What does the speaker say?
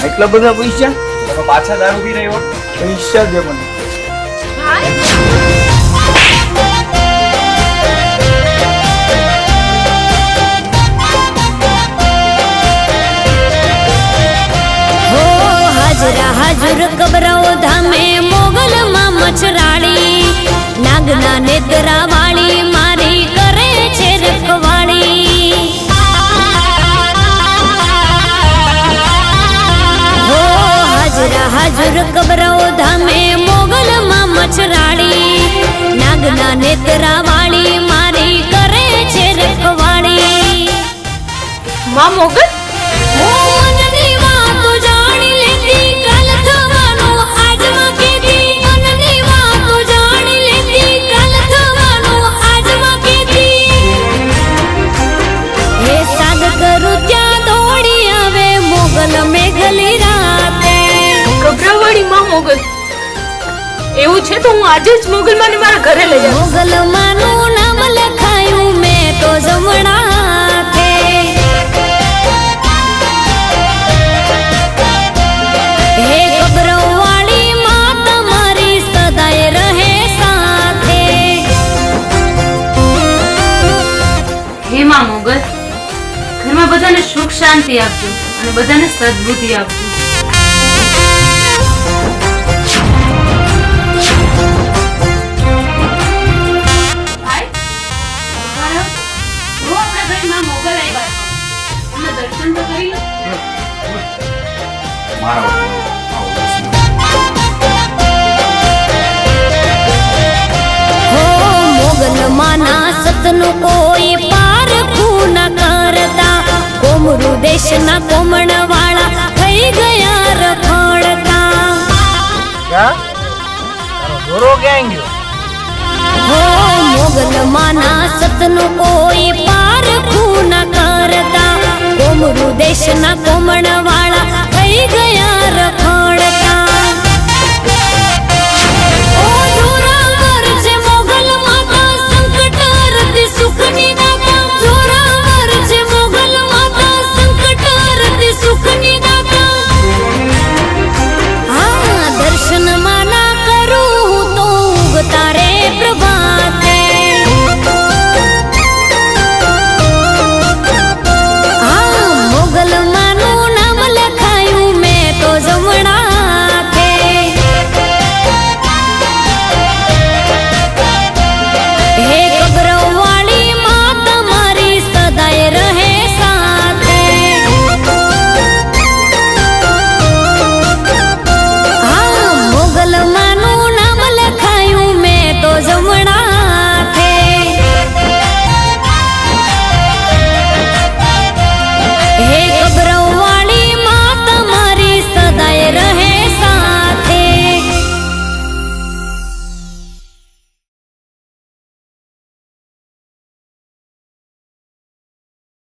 એટલા બધા પૈસા? તમે પાછા દારૂ પી રહ્યો? પૈસા દે મને. હો હાજરા હાજર કબરાઓ ધામે મોગલ માં મચરાળી, નાગના નેત્રા વાળી મારી કરે છે રખવાળી. હો હાજરા હાજર કબરાઓ ધામે મોગલ માં મચરાળી, નાગના નેત્રા વાળી મારી કરે છે રખવાળી. માં મોગલ મનની વાતો જાણી લેતી, કાલ થવાનું આજમાં કેતી. મનની વાતો જાણી લેતી, કાલ થવાનું આજમાં કેતી. હે સાગ કરું ત્યાં દોડી આવે મોગલ મેઘલી રાતે. ગભરાવાળી માં મોગલ, એવું છે તો હું આજે જ મોગલમાને મારા ઘરે લઈ જાઉં. મોગલ માનું નામ લખાયું મેં તો જમણા હાથે. હે ગભરાવાળી માં તમારી સદાય રહે સાથે. હે માં મોગલ, ઘરમાં બધાને સુખ શાંતિ આપજો અને બધાને સદબુદ્ધિ આપજો. ભાઈ, ઉભા રહો. જો આપણા ઘરે માં મોગલ આવ્યા છે. એમના દર્શન તો કરી લો. મારા વતી આવો દર્શન. હો મોગલ માના સતનું કોઈ પારખું ન કરતા, કોમરૂ દેશના કોમણ વાળા થઈ ગયા રખડતા. ક્યાં? તારો દોરો ક્યાં ગયો? હો મોગલ માના સતનું કોઈ પારખું ન કરતા, કોમરૂ દેશના કોમણ